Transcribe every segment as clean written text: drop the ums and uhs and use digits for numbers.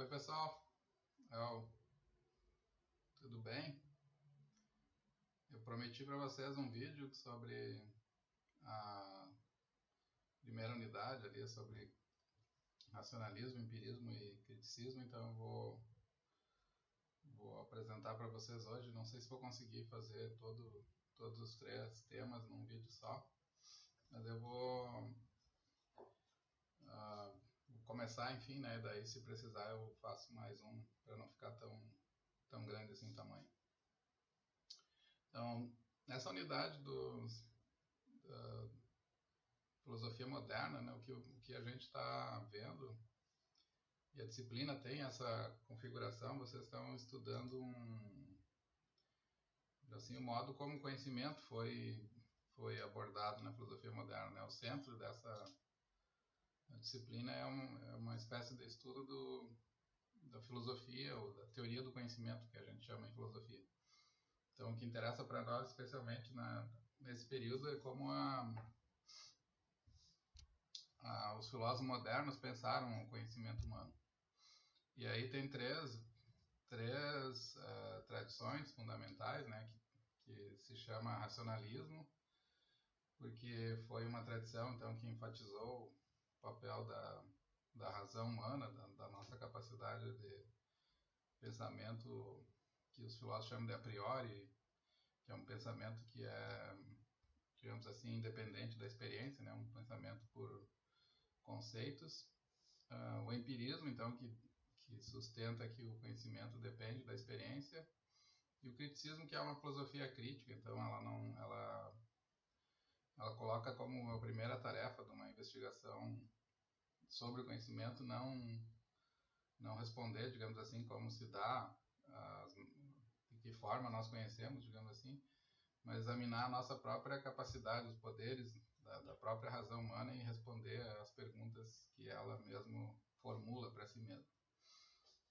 Oi pessoal, Eu- tudo bem? Eu prometi para vocês um vídeo sobre a primeira unidade ali, sobre racionalismo, empirismo e criticismo, então eu vou apresentar para vocês hoje. Não sei se vou conseguir fazer todos os três temas num vídeo só, mas eu vou começar, enfim, né? Daí se precisar eu faço mais um para não ficar tão grande assim o tamanho. Então, nessa unidade da filosofia moderna, né, o que a gente está vendo, e a disciplina tem essa configuração, vocês estão estudando assim, o modo como o conhecimento foi abordado na filosofia moderna. Né? O centro dessa disciplina é uma espécie de estudo da filosofia, ou da teoria do conhecimento, que a gente chama em filosofia. Então, o que interessa para nós, especialmente nesse período, é como os filósofos modernos pensaram o conhecimento humano. E aí tem três tradições fundamentais, né, que se chama racionalismo, porque foi uma tradição então que enfatizou o papel da razão humana, da nossa capacidade de pensamento, que os filósofos chamam de a priori, que é um pensamento que é, digamos assim, independente da experiência, né, um pensamento por conceitos. O empirismo, então, que sustenta que o conhecimento depende da experiência, e o criticismo, que é uma filosofia crítica. Então ela coloca como a primeira tarefa de uma investigação sobre o conhecimento não responder, digamos assim, como se dá, de que forma nós conhecemos, digamos assim, mas examinar a nossa própria capacidade, os poderes da própria razão humana, e responder às perguntas que ela mesmo formula para si mesma.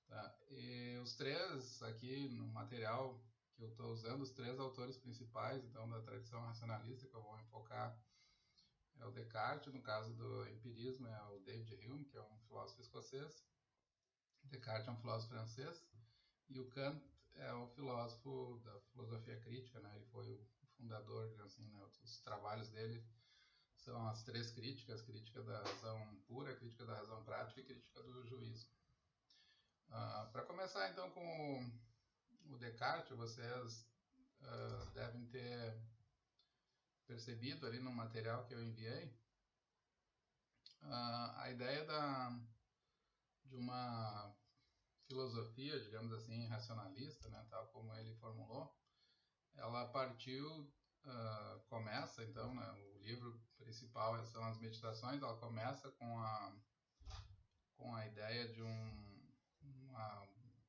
Tá? E os três aqui no material que eu estou usando, os três autores principais então da tradição racionalista que eu vou enfocar, é o Descartes. No caso do empirismo é o David Hume, que é um filósofo escocês. Descartes é um filósofo francês, e o Kant é o filósofo da filosofia crítica, né? Ele foi o fundador, assim, né? Os trabalhos dele são as três críticas: crítica da razão pura, crítica da razão prática e crítica do juízo. Para começar então com o Descartes, vocês devem ter percebido ali no material que eu enviei a ideia de uma filosofia, digamos assim, racionalista, né, tal como ele formulou. Ela partiu, começa então, né, o livro principal são as Meditações. Ela começa com a ideia de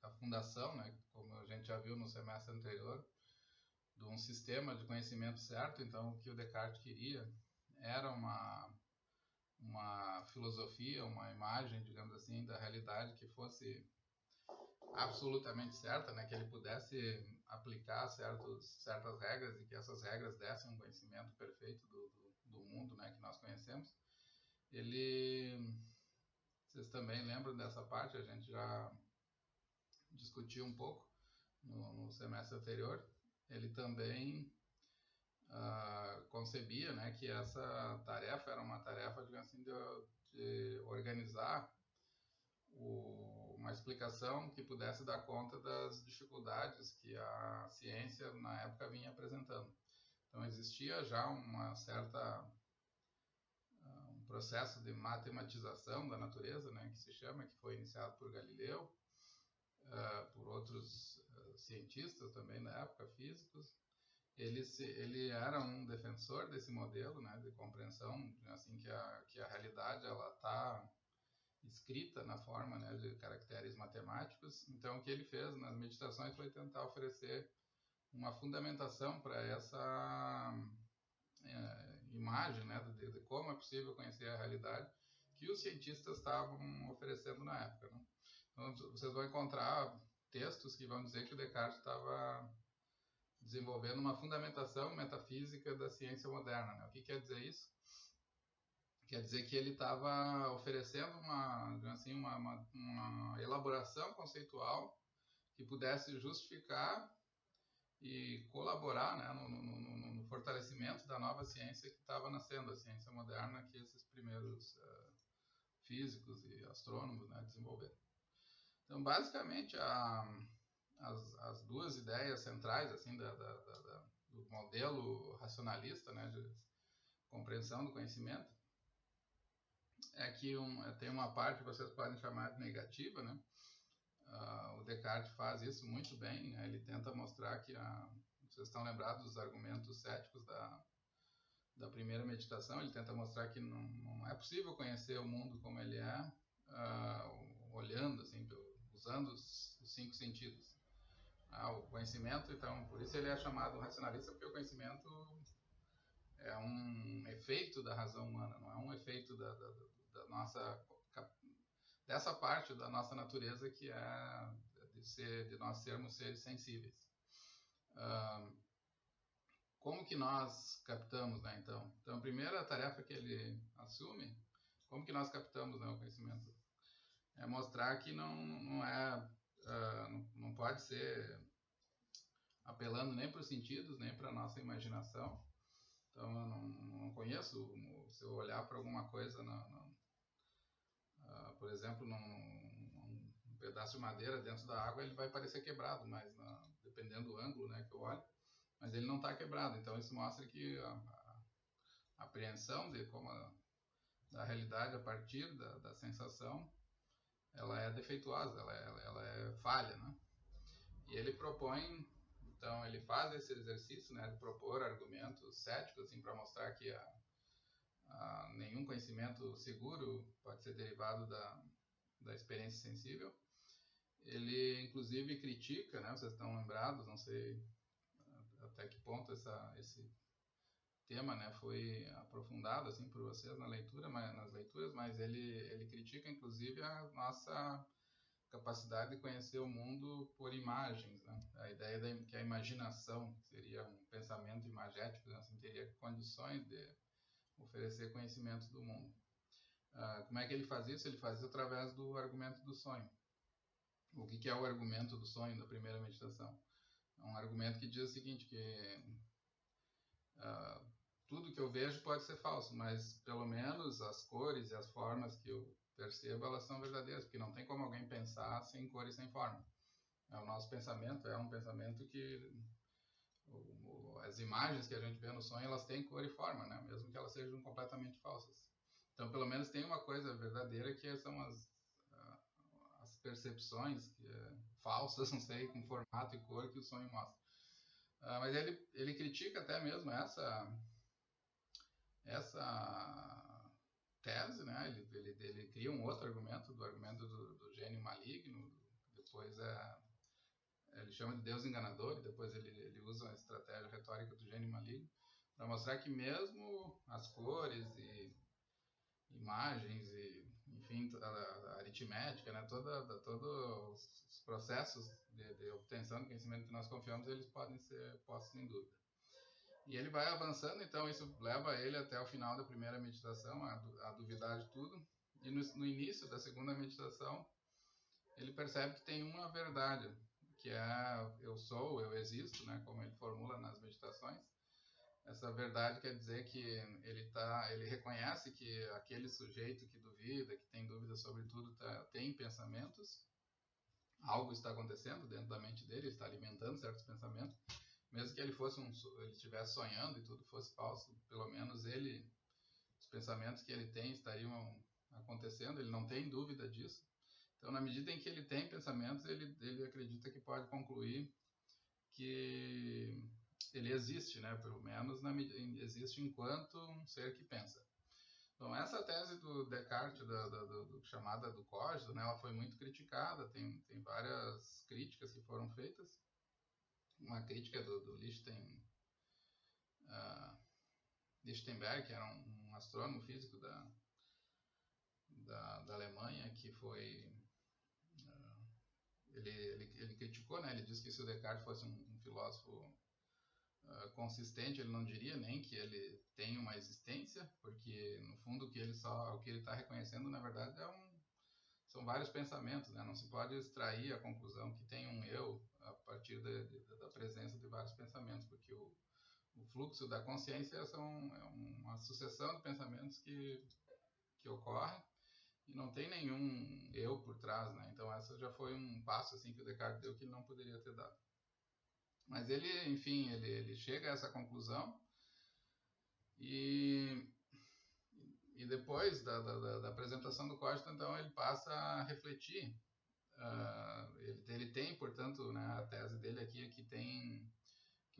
da fundação, né, como a gente já viu no semestre anterior, de um sistema de conhecimento certo. Então, o que o Descartes queria era uma filosofia, uma imagem, digamos assim, da realidade que fosse absolutamente certa, né? Que ele pudesse aplicar certas regras, e que essas regras dessem um conhecimento perfeito do mundo, né, que nós conhecemos. Vocês também lembram dessa parte? A gente já discutiu um pouco no semestre anterior. Ele também concebia, né, que essa tarefa era uma tarefa, digamos assim, de organizar uma explicação que pudesse dar conta das dificuldades que a ciência na época vinha apresentando. Então existia já um processo de matematização da natureza, né, que se chama, que foi iniciado por Galileu, por outros cientistas também na época, físicos. Ele era um defensor desse modelo, né, de compreensão, assim, que a realidade ela está escrita na forma, né, de caracteres matemáticos. Então, o que ele fez nas meditações foi tentar oferecer uma fundamentação para essa imagem, né, de como é possível conhecer a realidade, que os cientistas estavam oferecendo na época. Né? Então, vocês vão encontrar textos que vão dizer que o Descartes estava desenvolvendo uma fundamentação metafísica da ciência moderna. Né? O que quer dizer isso? Quer dizer que ele estava oferecendo assim, uma elaboração conceitual que pudesse justificar e colaborar, né, no fortalecimento da nova ciência que estava nascendo, a ciência moderna que esses primeiros físicos e astrônomos, né, desenvolveram. Então, basicamente, as duas ideias centrais assim, do modelo racionalista, né, de compreensão do conhecimento, é que tem uma parte que vocês podem chamar de negativa, né? O Descartes faz isso muito bem, né? Ele tenta mostrar que vocês estão lembrados dos argumentos céticos da primeira meditação, ele tenta mostrar que não é possível conhecer o mundo como ele é, olhando, assim, usando os 5 sentidos. O conhecimento, então, por isso ele é chamado racionalista, porque o conhecimento é um efeito da razão humana, não é um efeito da nossa, dessa parte da nossa natureza que é de nós sermos seres sensíveis. Como que nós captamos, né, então? Então, a primeira tarefa que ele assume, como que nós captamos, né, o conhecimento? É mostrar que não pode ser apelando nem para os sentidos, nem para a nossa imaginação. Então, eu não conheço, se eu olhar para alguma coisa, por exemplo, num pedaço de madeira dentro da água, ele vai parecer quebrado, mas dependendo do ângulo, né, que eu olho, mas ele não está quebrado. Então, isso mostra que a apreensão da realidade a partir da sensação, ela é defeituosa, ela é falha, né? E ele propõe, então ele faz esse exercício, né, de propor argumentos céticos, assim, para mostrar que nenhum conhecimento seguro pode ser derivado da experiência sensível. Ele, inclusive, critica, né, vocês estão lembrados, não sei até que ponto esse tema, né, foi aprofundado assim por vocês nas leituras, mas ele critica, inclusive, a nossa capacidade de conhecer o mundo por imagens, né? A ideia que a imaginação seria um pensamento imagético, né? Assim, teria condições de oferecer conhecimento do mundo. Como é que ele faz isso? Ele faz isso através do argumento do sonho. O que é o argumento do sonho da primeira meditação? É um argumento que diz o seguinte, que tudo que eu vejo pode ser falso, mas pelo menos as cores e as formas que eu percebo, elas são verdadeiras, porque não tem como alguém pensar sem cor e sem forma. O nosso pensamento é um pensamento que as imagens que a gente vê no sonho, elas têm cor e forma, né? Mesmo que elas sejam completamente falsas. Então, pelo menos tem uma coisa verdadeira que são as percepções falsas, não sei, com formato e cor que o sonho mostra. Mas ele critica até mesmo essa tese, né? Ele cria um outro argumento, do argumento do gênio maligno, depois ele chama de Deus enganador, e depois ele usa a estratégia retórica do gênio maligno, para mostrar que mesmo as cores e imagens e, enfim, a aritmética, né, todos os processos de obtenção do conhecimento que nós confiamos, eles podem ser postos em dúvida. E ele vai avançando, então isso leva ele até o final da primeira meditação, a duvidar de tudo. E no início da segunda meditação, ele percebe que tem uma verdade, que é eu sou, eu existo, né, como ele formula nas meditações. Essa verdade quer dizer que ele reconhece que aquele sujeito que duvida, que tem dúvidas sobre tudo, tem pensamentos. Algo está acontecendo dentro da mente dele, ele está alimentando certos pensamentos. Mesmo que ele estivesse sonhando e tudo fosse falso, pelo menos os pensamentos que ele tem estariam acontecendo, ele não tem dúvida disso. Então, na medida em que ele tem pensamentos, ele acredita que pode concluir que ele existe, né? Pelo menos existe enquanto um ser que pensa. Então, essa tese do Descartes, chamada do código, né, ela foi muito criticada, tem várias críticas que foram feitas. Uma crítica do Lichtenberg, que era um astrônomo físico da Alemanha, que foi... Ele criticou, né? Ele disse que se o Descartes fosse um filósofo consistente, ele não diria nem que ele tem uma existência, porque no fundo o que ele está reconhecendo, na verdade, são são vários pensamentos, né? Não se pode extrair a conclusão que tem um eu a partir da presença de vários pensamentos, porque o fluxo da consciência é uma sucessão de pensamentos que ocorrem e não tem nenhum eu por trás, né? Então essa já foi um passo assim que o Descartes deu que ele não poderia ter dado. Mas ele, enfim, ele chega a essa conclusão e depois da apresentação do código, então ele passa a refletir. Ele tem, portanto, né, a tese dele aqui é que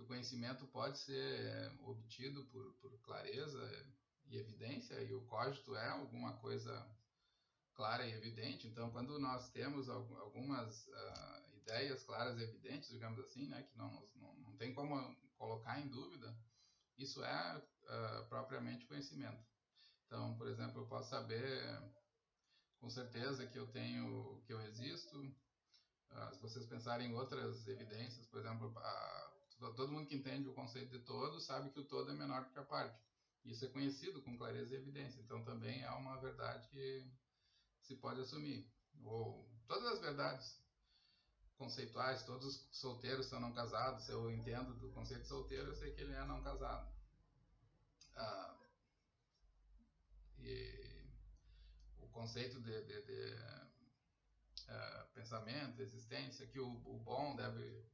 o conhecimento pode ser obtido por clareza e evidência, e o código é alguma coisa clara e evidente. Então, quando nós temos algumas ideias claras e evidentes, digamos assim, né, que não tem como colocar em dúvida, isso é propriamente conhecimento. Então, por exemplo, eu posso saber com certeza que eu existo. Se vocês pensarem em outras evidências, por exemplo, todo mundo que entende o conceito de todo sabe que o todo é menor do que a parte. Isso é conhecido com clareza e evidência. Então, também é uma verdade que se pode assumir. Ou todas as verdades conceituais, todos os solteiros são não casados. Se eu entendo do conceito de solteiro, eu sei que ele é não casado. E o conceito de pensamento, existência, que o bom deve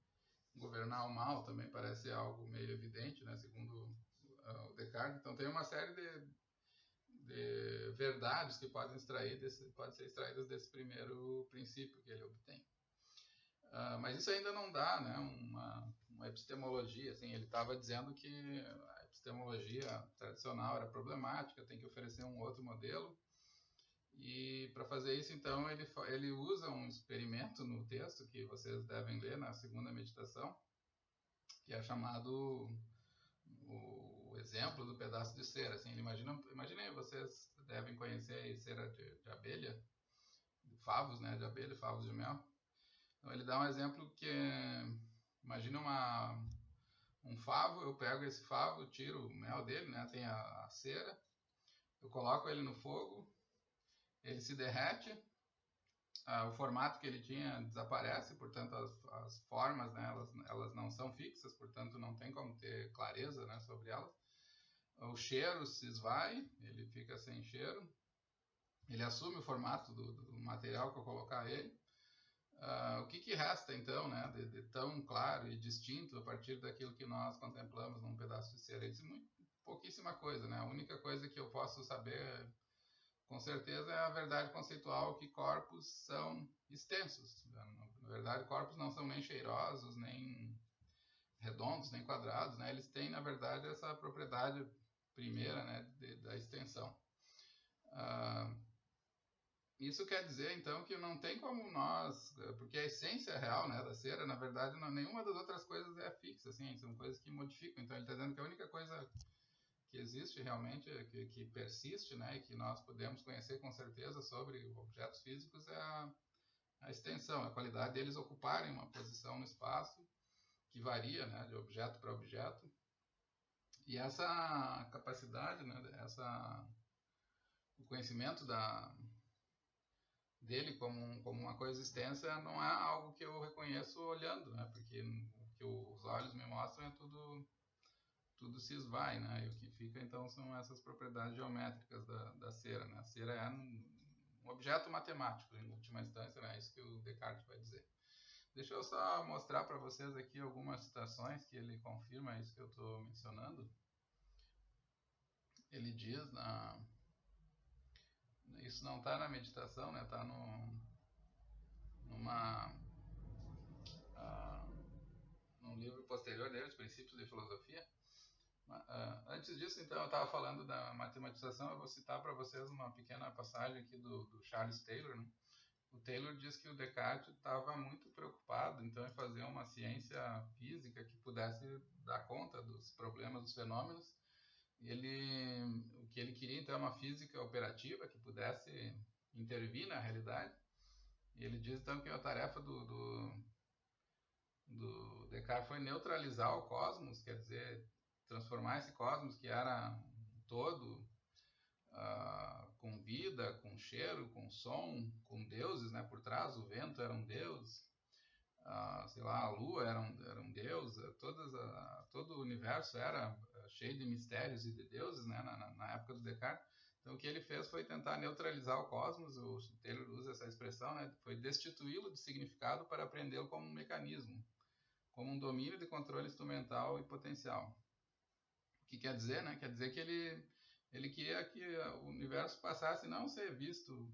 governar o mal, também parece algo meio evidente, né, segundo o Descartes. Então tem uma série de verdades que podem ser extraídas desse primeiro princípio que ele obtém. Mas isso ainda não dá, né, uma epistemologia. Assim, ele estava dizendo que a epistemologia tradicional era problemática, tem que oferecer um outro modelo. E para fazer isso, então, ele usa um experimento no texto que vocês devem ler na segunda meditação, que é chamado o exemplo do pedaço de cera. Assim, imaginem, vocês devem conhecer cera de abelha, de favos, né, de abelha, favos de mel. Então ele dá um exemplo que imagina um favo, eu pego esse favo, tiro o mel dele, né, tem a cera, eu coloco ele no fogo, ele se derrete, o formato que ele tinha desaparece, portanto as formas, né, elas não são fixas, portanto não tem como ter clareza, né, sobre elas. O cheiro se esvai, ele fica sem cheiro, ele assume o formato do material que eu colocar ele. O que resta então, né, de tão claro e distinto a partir daquilo que nós contemplamos num pedaço de cera? Ele diz pouquíssima coisa, né? A única coisa que eu posso saber com certeza é a verdade conceitual que corpos são extensos. Na verdade, corpos não são nem cheirosos, nem redondos, nem quadrados, né? Eles têm, na verdade, essa propriedade primeira, né, da extensão. Isso quer dizer, então, que não tem como nós... Porque a essência real, né, da cera, na verdade, nenhuma das outras coisas é fixa, assim, são coisas que modificam. Então, ele está dizendo que a única coisa que existe realmente, que persiste, né, e que nós podemos conhecer com certeza sobre objetos físicos é a extensão, a qualidade deles ocuparem uma posição no espaço que varia, né, de objeto para objeto. E essa capacidade, né, o conhecimento dele como uma coisa extensa não é algo que eu reconheço olhando, né, porque o que os olhos me mostram é tudo se esvai, né? E o que fica, então, são essas propriedades geométricas da cera, né? A cera é um objeto matemático, em última instância, né? É isso que o Descartes vai dizer. Deixa eu só mostrar para vocês aqui algumas citações que ele confirma isso que eu estou mencionando. Ele diz, isso não está na meditação, né? Está num livro posterior dele, Os Princípios de Filosofia. Antes disso, então, eu estava falando da matematização. Eu vou citar para vocês uma pequena passagem aqui do Charles Taylor, né? O Taylor diz que o Descartes estava muito preocupado, então, em fazer uma ciência física que pudesse dar conta dos problemas, dos fenômenos. O que ele queria, então, é uma física operativa que pudesse intervir na realidade. E ele diz, então, que a tarefa do Descartes foi neutralizar o cosmos, quer dizer, transformar esse cosmos que era todo com vida, com cheiro, com som, com deuses, né, por trás. O vento era um deus, sei lá, a lua era um deus, todo o universo era cheio de mistérios e de deuses, né, na época do Descartes. Então o que ele fez foi tentar neutralizar o cosmos, o Taylor usa essa expressão, né, foi destituí-lo de significado para apreendê-lo como um mecanismo, como um domínio de controle instrumental e potencial. O que quer dizer, né? Quer dizer que ele queria que o universo passasse a não ser visto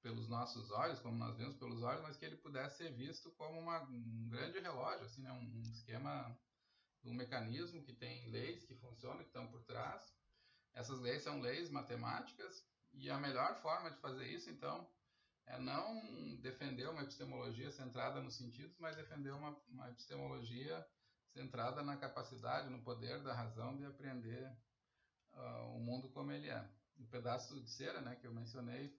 pelos nossos olhos, como nós vemos pelos olhos, mas que ele pudesse ser visto como um grande relógio, assim, né? Um esquema, um mecanismo que tem leis que funcionam, que estão por trás. Essas leis são leis matemáticas, e a melhor forma de fazer isso, então, é não defender uma epistemologia centrada nos sentidos, mas defender uma epistemologia centrada na capacidade, no poder da razão de aprender o mundo como ele é. O pedaço de cera, né, que eu mencionei,